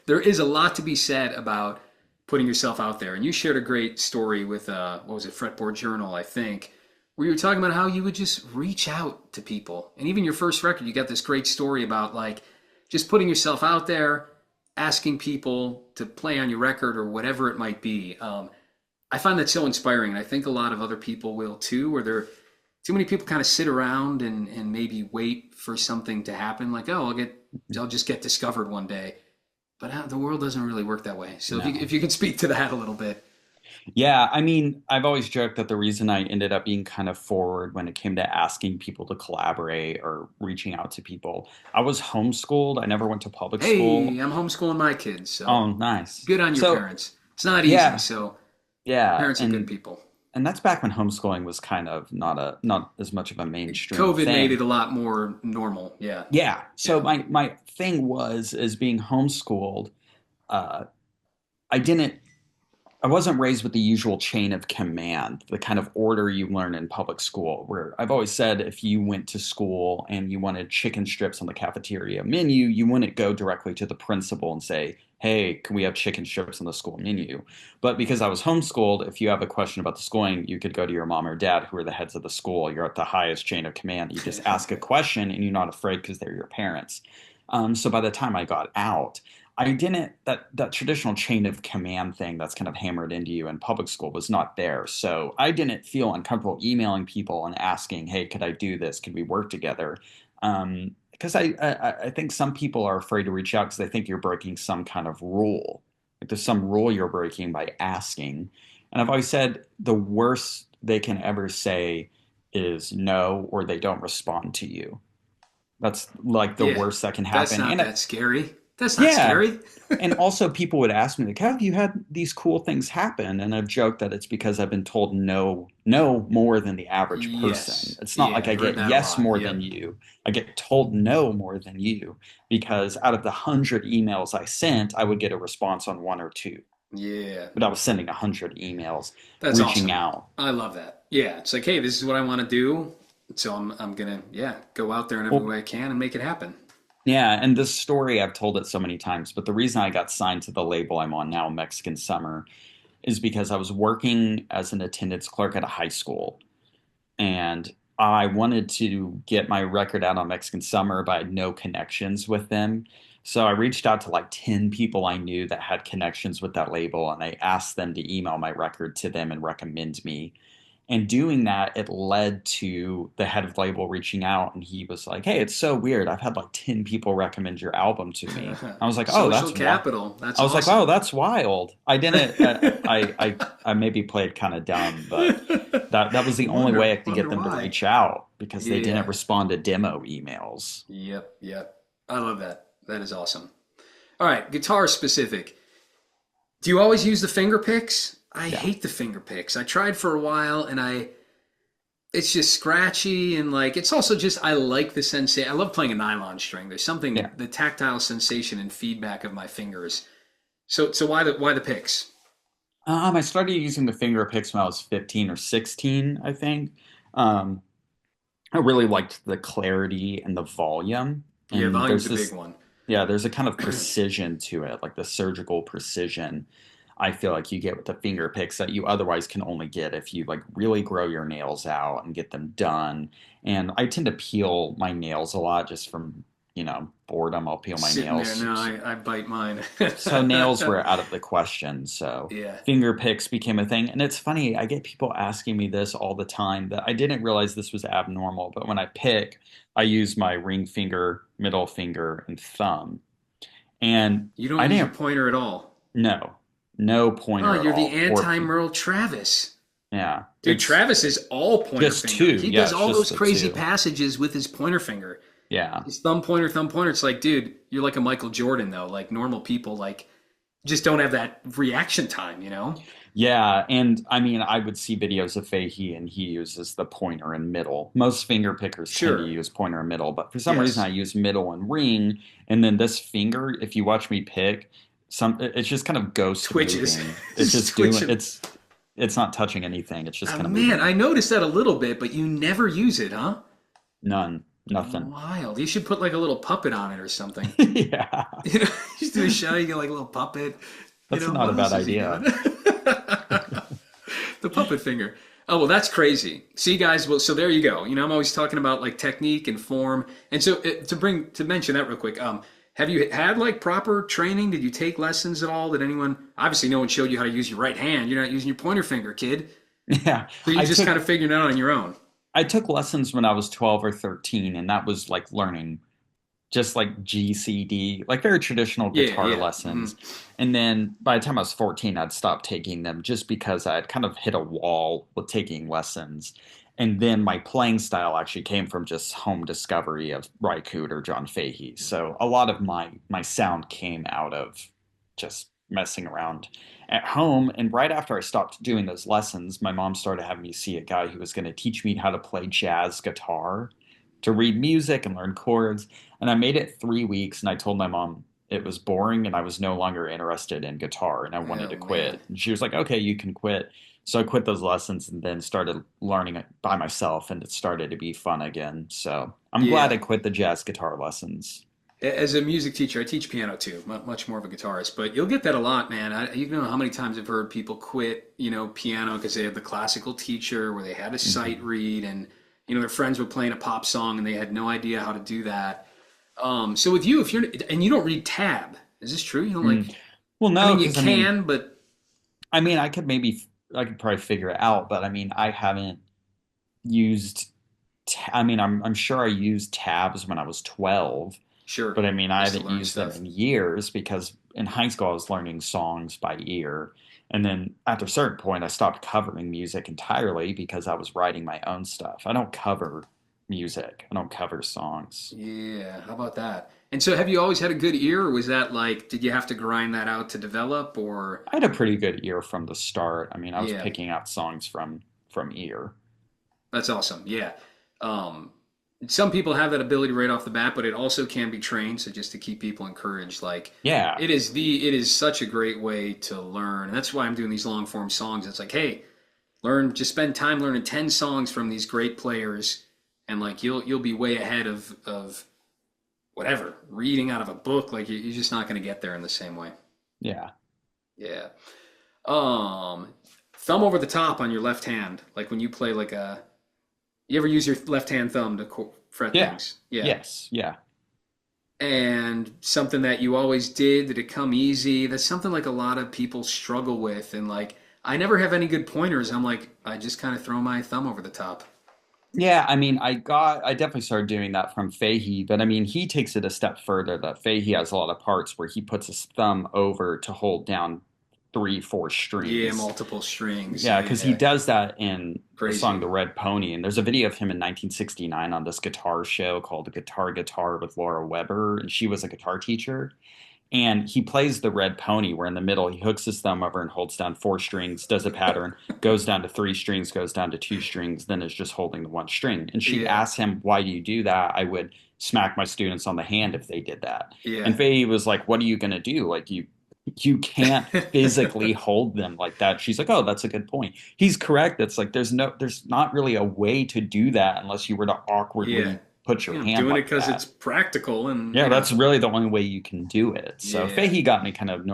there is a lot to be said about putting yourself out there. And you shared a great story with what was it, Fretboard Journal, I think, where you were talking about how you would just reach out to people. And even your first record, you got this great story about like just putting yourself out there, asking people to play on your record or whatever it might be. I find that so inspiring, and I think a lot of other people will too. Where there too many people kind of sit around and maybe wait for something to happen, like oh I'll just get discovered one day. But the world doesn't really work that way. So No. if you could speak to that a little bit. Yeah, I mean, I've always joked that the reason I ended up being kind of forward when it came to asking people to collaborate or reaching out to people, I was homeschooled. I never went to public Hey, school. I'm homeschooling my kids, so Oh, nice. good on your So, parents. It's not easy, yeah, so yeah, parents are good people. and that's back when homeschooling was kind of not as much of a mainstream COVID made it thing. a lot more normal. Yeah, Yeah. So yeah, my thing was as being homeschooled, uh, I didn't I wasn't raised with the usual chain of command, the kind of order you learn in public school, where I've always said if you went to school and you wanted chicken strips on the cafeteria menu, you wouldn't go directly to the principal and say, hey, can we have chicken strips on the school menu? But because I was homeschooled, if you have a question about the schooling, you could go to your mom or dad, who are the heads of the school. You're at the highest chain of command. You just ask a question and you're not afraid because they're your parents. So by the time I got out, I didn't that traditional chain of command thing that's kind of hammered into you in public school was not there. So I didn't feel uncomfortable emailing people and asking, "Hey, could I do this? Could we work together?" Because I think some people are afraid to reach out because they think you're breaking some kind of rule. Like there's some rule you're breaking by asking. And I've always said the worst they can ever say is no, or they don't respond to you. That's like the yeah. worst that can That's happen. not And that scary. That's not yeah, scary. and also, people would ask me, like, "How have you had these cool things happen?" And I've joked that it's because I've been told no, no more than the average person. Yes. It's not Yeah, like I I've heard get that a yes lot. more than Yep. you. I get told no more than you because out of the 100 emails I sent, I would get a response on one or two. Yeah. But I was sending 100 emails, That's reaching awesome. out. I love that. Yeah. It's like, hey, this is what I want to do. So I'm gonna, yeah, go out there in every Well, way I can and make it happen. yeah, and this story I've told it so many times, but the reason I got signed to the label I'm on now, Mexican Summer, is because I was working as an attendance clerk at a high school and I wanted to get my record out on Mexican Summer, but I had no connections with them. So I reached out to like 10 people I knew that had connections with that label, and I asked them to email my record to them and recommend me. And doing that, it led to the head of the label reaching out, and he was like, "Hey, it's so weird. I've had like 10 people recommend your album to me." I was like, "Oh, Social that's why." capital. That's I was like, "Oh, awesome. that's wild." I didn't. I maybe played kind of dumb, but that was the only way I could get Wonder them to why. reach out because they didn't Yeah. respond to demo emails. Yep. Yep. I love that. That is awesome. All right, guitar specific. Do you always use the finger picks? I Yeah. hate the finger picks. I tried for a while and it's just scratchy and like it's also just I like the sensation. I love playing a nylon string. There's something Yeah. the tactile sensation and feedback of my fingers. So why the picks? I started using the finger picks when I was 15 or 16, I think. Um, I really liked the clarity and the volume. Yeah, And volume's there's a big this, one. yeah, there's a kind of precision to it, like the surgical precision I feel like you get with the finger picks that you otherwise can only get if you like really grow your nails out and get them done. And I tend to peel my nails a lot just from, boredom. I'll peel my Sitting there, no, nails. I bite mine. So nails were out of the question. So Yeah. finger picks became a thing. And it's funny, I get people asking me this all the time that I didn't realize this was abnormal. But when I pick, I use my ring finger, middle finger, and thumb. And You don't I use your didn't, pointer at all. no, no Oh, pointer at you're the all. anti-Merle Travis. Yeah, Dude, Travis is all pointer just finger. two. He Yeah, does it's all just those the crazy two. passages with his pointer finger. Yeah. His thumb pointer, thumb pointer. It's like, dude, you're like a Michael Jordan though. Like normal people, like just don't have that reaction time, you know? Yeah, and I mean, I would see videos of Fahey and he uses the pointer and middle. Most finger pickers tend to Sure. use pointer and middle, but for some reason I Yes. use middle and ring. And then this finger, if you watch me pick, it's just kind of ghost Twitches. moving. It's Just just doing twitching. it's not touching anything. It's just kind of Man, moving. I noticed that a little bit, but you never use it, huh? None, nothing. Wild. You should put like a little puppet on it or something. Yeah, You know, just do a show, you get like a little puppet. You that's know, not a what bad else is he idea. doing? The puppet finger. Oh, well, that's crazy. See, guys, well, so there you go. You know, I'm always talking about like technique and form. And so to mention that real quick, have you had like proper training? Did you take lessons at all? Did anyone, obviously no one showed you how to use your right hand. You're not using your pointer finger, kid. Yeah, So you I just took kind of figured it out on your own. I took lessons when I was 12 or 13, and that was like learning just like GCD, like very traditional Yeah, guitar yeah. Hmm. lessons. And then by the time I was 14, I'd stopped taking them just because I had kind of hit a wall with taking lessons. And then my playing style actually came from just home discovery of Rykoot or John Fahey. So a lot of my sound came out of just messing around at home. And right after I stopped doing those lessons, my mom started having me see a guy who was going to teach me how to play jazz guitar, to read music and learn chords. And I made it 3 weeks, and I told my mom it was boring and I was no longer interested in guitar and I wanted Oh, to man. quit. And she was like, okay, you can quit. So I quit those lessons and then started learning it by myself, and it started to be fun again. So I'm glad I Yeah. quit the jazz guitar lessons. As a music teacher, I teach piano too, much more of a guitarist, but you'll get that a lot, man. You know how many times I've heard people quit, you know, piano because they had the classical teacher where they had a sight Hmm. read and, you know, their friends were playing a pop song and they had no idea how to do that. So with you, if you're, and you don't read tab, is this true? You don't Mm. like, Well, I no, mean, you because I mean, can, but I could I could probably figure it out, but I mean, I haven't used. I mean, I'm sure I used tabs when I was 12, sure, but I mean, I just to haven't learn used them stuff. in years because in high school I was learning songs by ear. And then after a certain point, I stopped covering music entirely because I was writing my own stuff. I don't cover music, I don't cover songs. Yeah, how about that? And so have you always had a good ear, or was that like, did you have to grind that out to develop, or? I had a pretty good ear from the start. I mean, I was Yeah. picking out songs from ear. That's awesome. Yeah. Um, some people have that ability right off the bat, but it also can be trained. So just to keep people encouraged, like Yeah. it is such a great way to learn. And that's why I'm doing these long form songs. It's like, hey, learn, just spend time learning 10 songs from these great players, and like you'll be way ahead of whatever reading out of a book. Like you're just not going to get there in the same way. Yeah. Yeah. Um, thumb over the top on your left hand, like when you play like a you ever use your left hand thumb to fret Yeah. things? Yeah. Yes. Yeah. And something that you always did, did it come easy? That's something like a lot of people struggle with. And like, I never have any good pointers. I'm like, I just kind of throw my thumb over the top. Yeah, I mean, I definitely started doing that from Fahey, but I mean, he takes it a step further. That Fahey has a lot of parts where he puts his thumb over to hold down three, four Yeah, strings. multiple strings. Yeah, because he Yeah, does that in the song crazy. "The Red Pony," and there's a video of him in 1969 on this guitar show called "Guitar Guitar" with Laura Weber, and she was a guitar teacher. And he plays the red pony where in the middle he hooks his thumb over and holds down four strings, does a pattern, goes down to three strings, goes down to two strings, then is just holding the one string. And she Yeah. asked him, "Why do you do that?" I would smack my students on the hand if they did that. And Yeah. Faye was like, "What are you gonna do? Like you can't physically hold them like that." She's like, "Oh, that's a good point." He's correct. It's like there's not really a way to do that unless you were to Yeah. awkwardly put your I'm hand doing it like because it's that. practical and, Yeah, that's really the only way you can do it. So yeah. Fahey got me kind of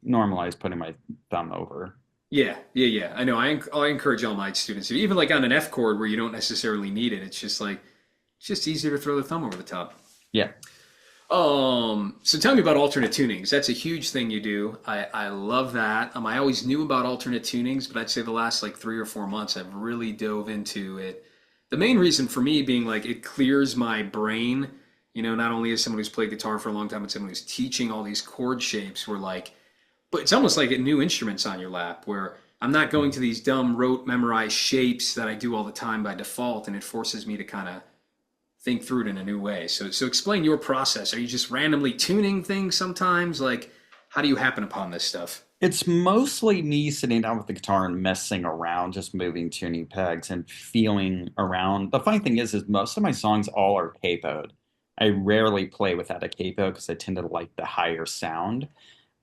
normalized putting my thumb over. Yeah, yeah, yeah. I know. I encourage all my students to, even like on an F chord where you don't necessarily need it. It's just like it's just easier to throw the thumb over the top. Yeah. So tell me about alternate tunings. That's a huge thing you do. I love that. I always knew about alternate tunings, but I'd say the last like 3 or 4 months I've really dove into it. The main reason for me being like it clears my brain. Not only as someone who's played guitar for a long time, but someone who's teaching all these chord shapes. Where like, but it's almost like a new instruments on your lap. Where I'm not going to these dumb rote memorized shapes that I do all the time by default, and it forces me to kind of think through it in a new way. So explain your process. Are you just randomly tuning things sometimes? Like, how do you happen upon this stuff? It's mostly me sitting down with the guitar and messing around, just moving tuning pegs and feeling around. The funny thing is most of my songs all are capoed. I rarely play without a capo because I tend to like the higher sound.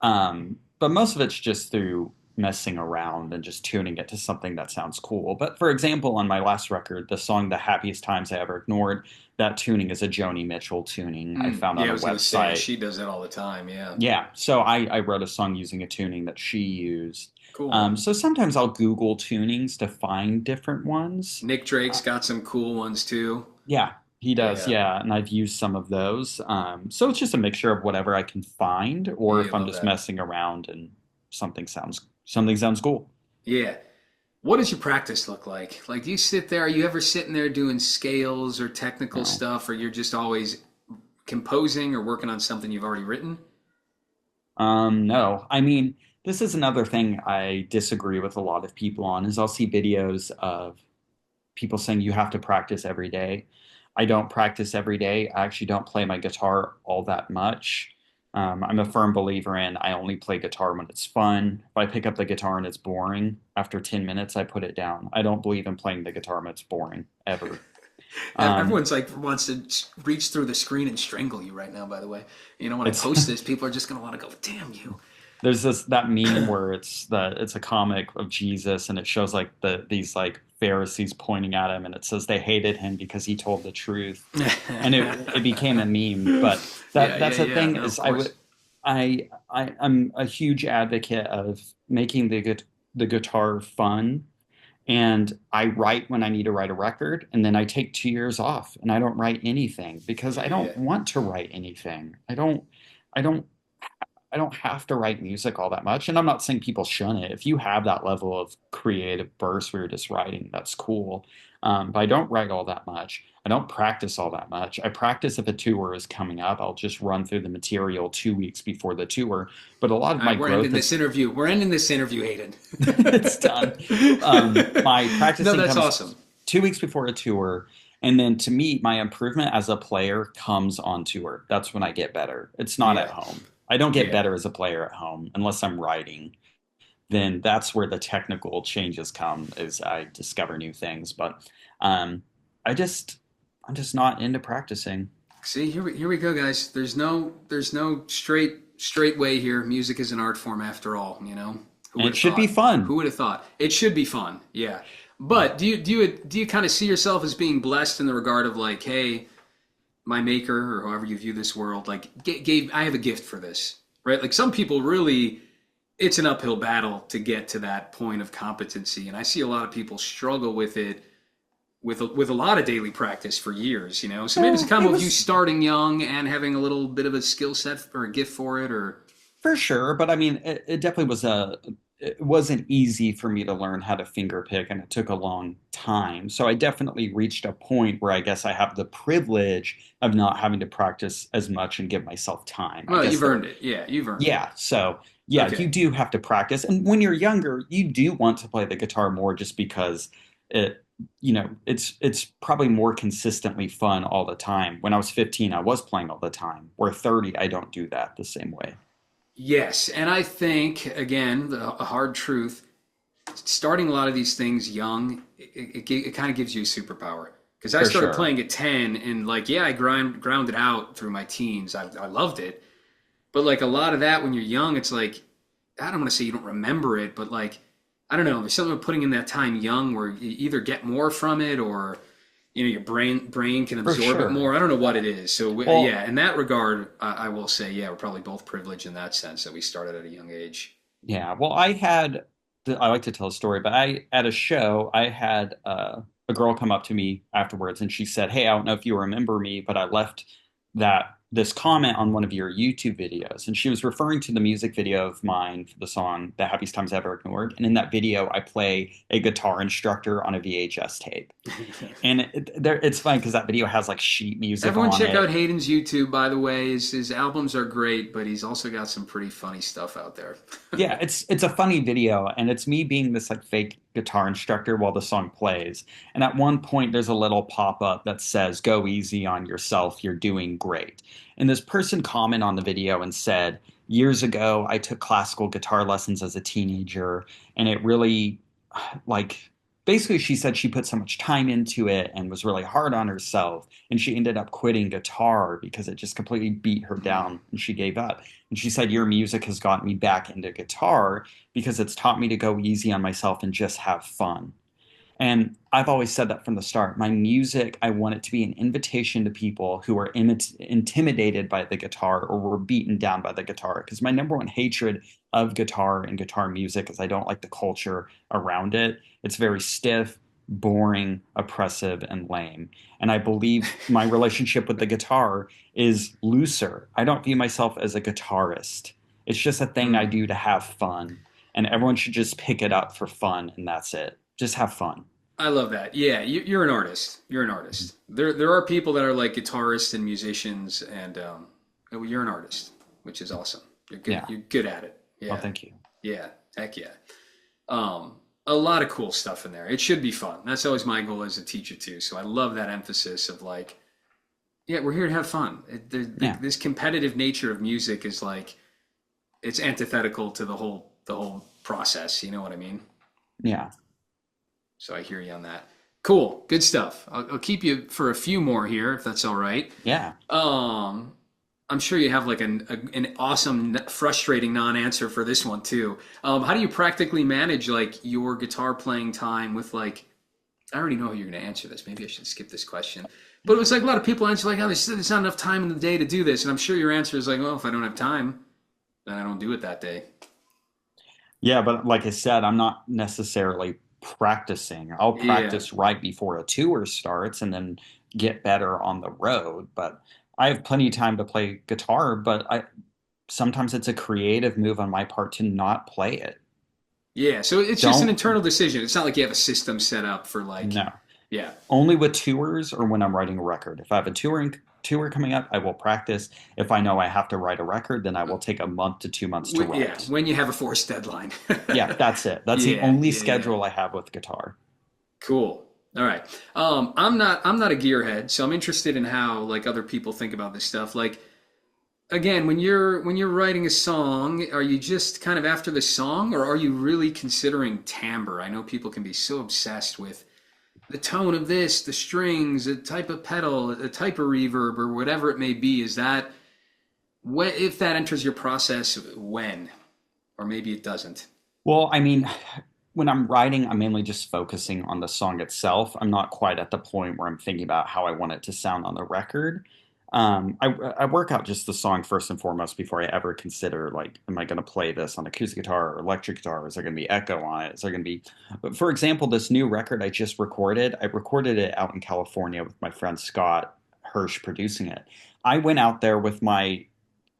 But most of it's just through messing around and just tuning it to something that sounds cool. But for example, on my last record, the song The Happiest Times I Ever Ignored, that tuning is a Joni Mitchell tuning I found on Yeah, I a was gonna say website. she does that all the time. Yeah, Yeah, so I wrote a song using a tuning that she used. cool. So sometimes I'll Google tunings to find different ones. Nick Drake's got some cool ones too. Yeah, he does. Yeah, Yeah, and I've used some of those. So it's just a mixture of whatever I can find, or yeah, if I'm love just that. messing around and something sounds cool. Yeah. What does your practice look like? Like, do you sit there? Are you ever sitting there doing scales or technical No. stuff, or you're just always composing or working on something you've already written? No. I mean, this is another thing I disagree with a lot of people on is I'll see videos of people saying you have to practice every day. I don't practice every day. I actually don't play my guitar all that much. I'm a firm believer in I only play guitar when it's fun. If I pick up the guitar and it's boring, after 10 minutes, I put it down. I don't believe in playing the guitar when it's boring, ever. Um, Everyone's like wants to reach through the screen and strangle you right now. By the way, when I it's post this, people are just gonna want to go, "Damn you!" there's that meme where it's a comic of Jesus and it shows like these like Pharisees pointing at him and it says they hated him because he told the truth and it became a meme. But Yeah, that's yeah, the yeah. thing No, of is I course. would I'm a huge advocate of making the guitar fun. And I write when I need to write a record, and then I take 2 years off and I don't write anything because I Yeah, don't yeah. want to write anything. I don't I don't have to write music all that much. And I'm not saying people shun it. If you have that level of creative burst where you're just writing, that's cool. But I don't write all that much. I don't practice all that much. I practice if a tour is coming up. I'll just run through the material 2 weeks before the tour. But a lot of All my right, we're ending growth this is interview. We're ending this interview, Hayden. it's done. My No, practicing that's comes awesome. 2 weeks before a tour. And then to me, my improvement as a player comes on tour. That's when I get better. It's not at Yeah, home. I don't get yeah. better as a player at home unless I'm writing. Then that's where the technical changes come as I discover new things. But um, I just I'm just not into practicing. See, here we go, guys. There's no straight way here. Music is an art form after all. Who And would it have should be thought? Who fun. would have thought? It should be fun. Yeah. But do you kind of see yourself as being blessed in the regard of like, hey, my maker or however you view this world, like gave I have a gift for this, right? Like some people really, it's an uphill battle to get to that point of competency, and I see a lot of people struggle with it with a lot of daily practice for years. So maybe it's a Well, it combo of you was starting young and having a little bit of a skill set or a gift for it, or for sure, but I mean, it definitely it wasn't easy for me to learn how to finger pick, and it took a long time. So I definitely reached a point where I guess I have the privilege of not having to practice as much and give myself time. I well, guess you've earned it. Yeah, you've earned it. yeah. So yeah, you Okay. do have to practice, and when you're younger, you do want to play the guitar more, just because it, it's probably more consistently fun all the time. When I was 15, I was playing all the time. Where 30, I don't do that the same way. Yes, and I think again, a hard truth. Starting a lot of these things young, it kind of gives you a superpower. Because I For started sure. playing at 10, and like, yeah, I grounded out through my teens. I loved it, but like a lot of that when you're young, it's like I don't want to say you don't remember it, but like I don't know. There's something about putting in that time young where you either get more from it or your brain can For absorb it more. sure. I don't know what it is. So Well, yeah, in that regard, I will say yeah, we're probably both privileged in that sense that we started at a young age. yeah. Well, I had, I like to tell a story, but at a show, I had a girl come up to me afterwards and she said, "Hey, I don't know if you remember me, but I left this comment on one of your YouTube videos." And she was referring to the music video of mine for the song The Happiest Times Ever Ignored. And in that video, I play a guitar instructor on a VHS tape. And it's fun because that video has like sheet music Everyone on check out it. Hayden's YouTube, by the way. His albums are great, but he's also got some pretty funny stuff out there. Yeah, it's a funny video, and it's me being this like fake guitar instructor while the song plays. And at one point, there's a little pop-up that says, "Go easy on yourself. You're doing great." And this person commented on the video and said, "Years ago, I took classical guitar lessons as a teenager, and it really like." Basically, she said she put so much time into it and was really hard on herself, and she ended up quitting guitar because it just completely beat her down, and she gave up. And she said, "Your music has gotten me back into guitar because it's taught me to go easy on myself and just have fun." And I've always said that from the start. My music, I want it to be an invitation to people who are intimidated by the guitar or were beaten down by the guitar. Because my number one hatred of guitar and guitar music is I don't like the culture around it. It's very stiff, boring, oppressive, and lame. And I believe my relationship with the guitar is looser. I don't view myself as a guitarist. It's just a thing I Hmm. do to have fun. And everyone should just pick it up for fun, and that's it. Just have fun. I love that. Yeah, you're an artist. You're an artist. There are people that are like guitarists and musicians, and you're an artist, which is awesome. You're good. Yeah. You're good at it. Well, Yeah, thank you. yeah, heck yeah. A lot of cool stuff in there. It should be fun. That's always my goal as a teacher too. So I love that emphasis of like, yeah, we're here to have fun. Yeah. This competitive nature of music is like it's antithetical to the whole process. You know what I mean? Yeah. So I hear you on that. Cool, good stuff. I'll keep you for a few more here, if that's all right. Yeah. Um, I'm sure you have like an awesome, frustrating non-answer for this one too. How do you practically manage like your guitar playing time with like? I already know how you're going to answer this. Maybe I should skip this question. But it was like a lot of people answer like, "Oh, there's not enough time in the day to do this," and I'm sure your answer is like, "Well, if I don't have time, then I don't do it that day." Yeah. But like I said, I'm not necessarily practicing. I'll Yeah. practice right before a tour starts and then get better on the road. But I have plenty of time to play guitar, but I sometimes it's a creative move on my part to not play it. Yeah, so it's just an Don't, internal decision. It's not like you have a system set up for like, no. yeah. Only with tours or when I'm writing a record. If I have a tour coming up, I will practice. If I know I have to write a record, then I will take a month to 2 months to Yeah, write. when you have a forced deadline. Yeah, that's it. That's the Yeah, only yeah, yeah. schedule I have with guitar. Cool. All right. I'm not a gearhead, so I'm interested in how like other people think about this stuff. Like again, when you're writing a song, are you just kind of after the song or are you really considering timbre? I know people can be so obsessed with the tone of this, the strings, a type of pedal, a type of reverb, or whatever it may be. Is that if that enters your process, when, or maybe it doesn't? Well, I mean, when I'm writing, I'm mainly just focusing on the song itself. I'm not quite at the point where I'm thinking about how I want it to sound on the record. I work out just the song first and foremost before I ever consider like, am I going to play this on acoustic guitar or electric guitar? Is there going to be echo on it? Is there going to be, but for example, this new record I just recorded, I recorded it out in California with my friend Scott Hirsch producing it. I went out there with my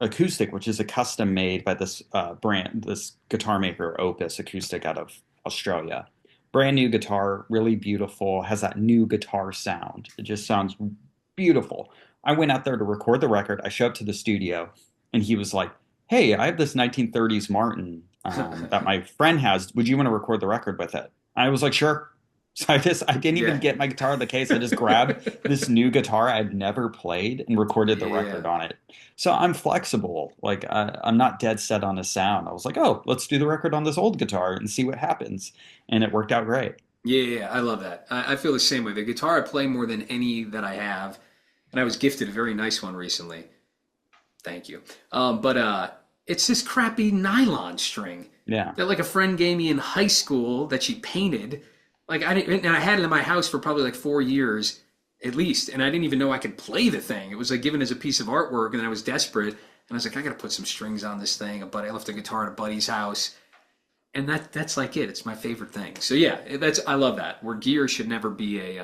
acoustic, which is a custom made by this brand, this guitar maker, Opus Acoustic out of Australia. Brand new guitar, really beautiful, has that new guitar sound. It just sounds beautiful. I went out there to record the record. I show up to the studio, and he was like, "Hey, I have this 1930s Martin that my friend has. Would you want to record the record with it?" I was like, "Sure." So I didn't even Yeah. get my guitar out of the case. I just grabbed this new guitar I'd never played and recorded the Yeah. record on it. So I'm flexible. Like I'm not dead set on a sound. I was like, oh, let's do the record on this old guitar and see what happens. And it worked out great. Yeah, yeah, I love that. I feel the same way. The guitar I play more than any that I have, and I was gifted a very nice one recently. Thank you. But it's this crappy nylon string Yeah. that like a friend gave me in high school that she painted. Like I didn't, and I had it in my house for probably like 4 years at least, and I didn't even know I could play the thing. It was like given as a piece of artwork, and I was desperate, and I was like, I got to put some strings on this thing. I left a guitar at a buddy's house, and that's like it. It's my favorite thing. So yeah, that's I love that. Where gear should never be a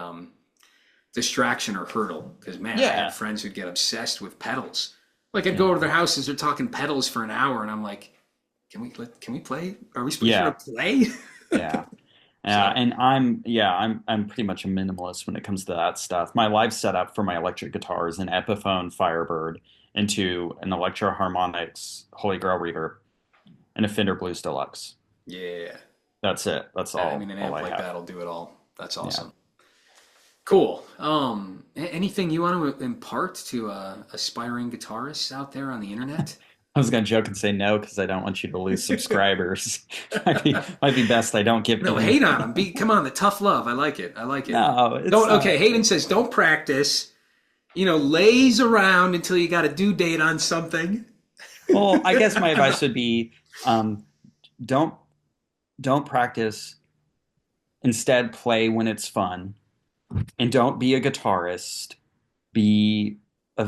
distraction or hurdle. Because man, I Yeah. had friends who'd get obsessed with pedals. Like I'd go to their houses, they're talking pedals for an hour, and I'm like, can we play? Are we supposed to Yeah. play? Yeah. Yeah, So and I'm pretty much a minimalist when it comes to that stuff. My live setup for my electric guitar is an Epiphone Firebird into an Electro Harmonix Holy Grail reverb and a Fender Blues Deluxe. yeah, That's it. That's I mean an all amp I like have. that'll do it all. That's Yeah. awesome. Cool. Anything you want to impart to aspiring guitarists out there on the internet? I was gonna joke and say no because I don't want you to lose subscribers. Might be best I don't give No, any. hate on them. Come on, the tough love. I like it. I like it. No, it's Don't. Okay, Hayden says don't practice. Lays around until you got a due date on something. well, I guess my advice would be um, don't don't practice. Instead, play when it's fun, and don't be a guitarist. Be a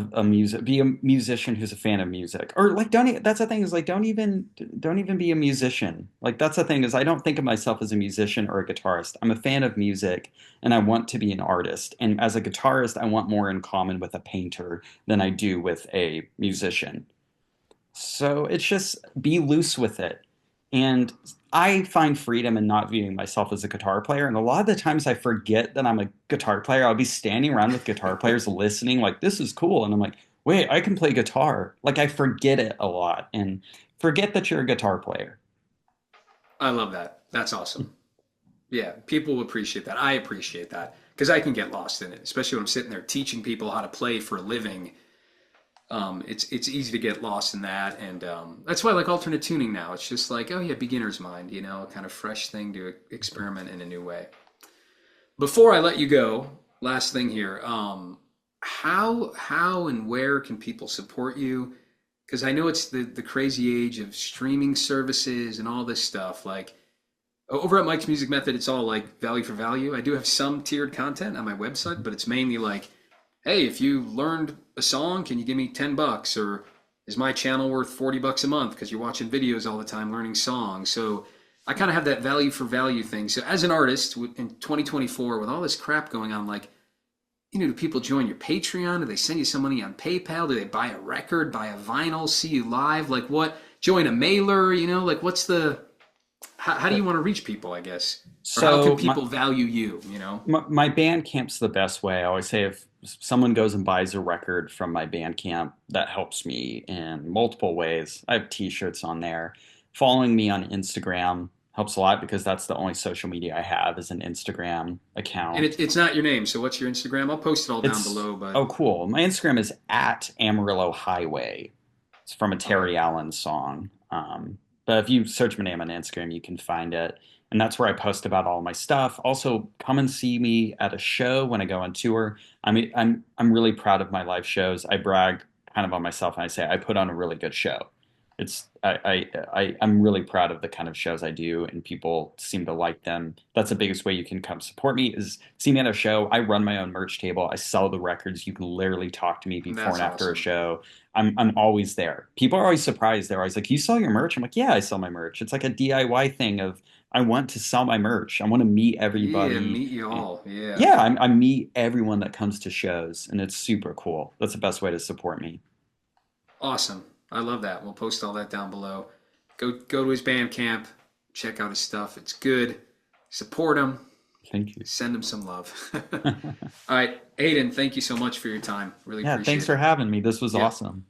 musician who's a fan of music, or like that's the thing is like don't even be a musician. Like that's the thing is I don't think of myself as a musician or a guitarist. I'm a fan of music, and I want to be an artist. And as a guitarist, I want more in common with a painter than I do with a musician. So it's just be loose with it. And I find freedom in not viewing myself as a guitar player. And a lot of the times I forget that I'm a guitar player. I'll be standing around with guitar players listening, like, this is cool. And I'm like, wait, I can play guitar. Like, I forget it a lot and forget that you're a guitar player. I love that. That's awesome. Yeah, people will appreciate that. I appreciate that because I can get lost in it, especially when I'm sitting there teaching people how to play for a living. It's easy to get lost in that, and that's why I like alternate tuning now. It's just like, oh yeah, beginner's mind, a kind of fresh thing to experiment in a new way. Before I let you go, last thing here, how and where can people support you? Because I know it's the crazy age of streaming services and all this stuff. Like over at Mike's Music Method, it's all like value for value. I do have some tiered content on my website, but it's mainly like, hey, if you learned a song, can you give me $10? Or is my channel worth $40 a month because you're watching videos all the time learning songs? So I kind of have that value for value thing. So as an artist in 2024, with all this crap going on, like, do people join your Patreon? Do they send you some money on PayPal? Do they buy a record, buy a vinyl, see you live? Like what? Join a mailer, like what's how do you want to reach people, I guess? Or how can So people value you, my Bandcamp's the best way. I always say if someone goes and buys a record from my Bandcamp, that helps me in multiple ways. I have t-shirts on there. Following me on Instagram helps a lot because that's the only social media I have is an Instagram And account. it's not your name, so what's your Instagram? I'll post it all down It's below, but oh cool. My Instagram is at Amarillo Highway. It's from a okay. Terry Allen song. But if you search my name on Instagram, you can find it. And that's where I post about all my stuff. Also, come and see me at a show when I go on tour. I mean, I'm really proud of my live shows. I brag kind of on myself and I say I put on a really good show. I'm really proud of the kind of shows I do, and people seem to like them. That's the biggest way you can come support me is see me at a show. I run my own merch table. I sell the records. You can literally talk to me before That's and after a awesome. show. I'm always there. People are always surprised. They're always like, "You sell your merch?" I'm like, "Yeah, I sell my merch." It's like a DIY thing of I want to sell my merch. I want to meet Yeah, everybody. meet you all. Yeah. Yeah, I meet everyone that comes to shows, and it's super cool. That's the best way to support me. Awesome. I love that. We'll post all that down below. Go to his Bandcamp, check out his stuff. It's good. Support him. Thank you. Send him some love. All right, Hayden, thank you so much for your time. Really Yeah, thanks appreciate for it. having me. This was Yeah. awesome.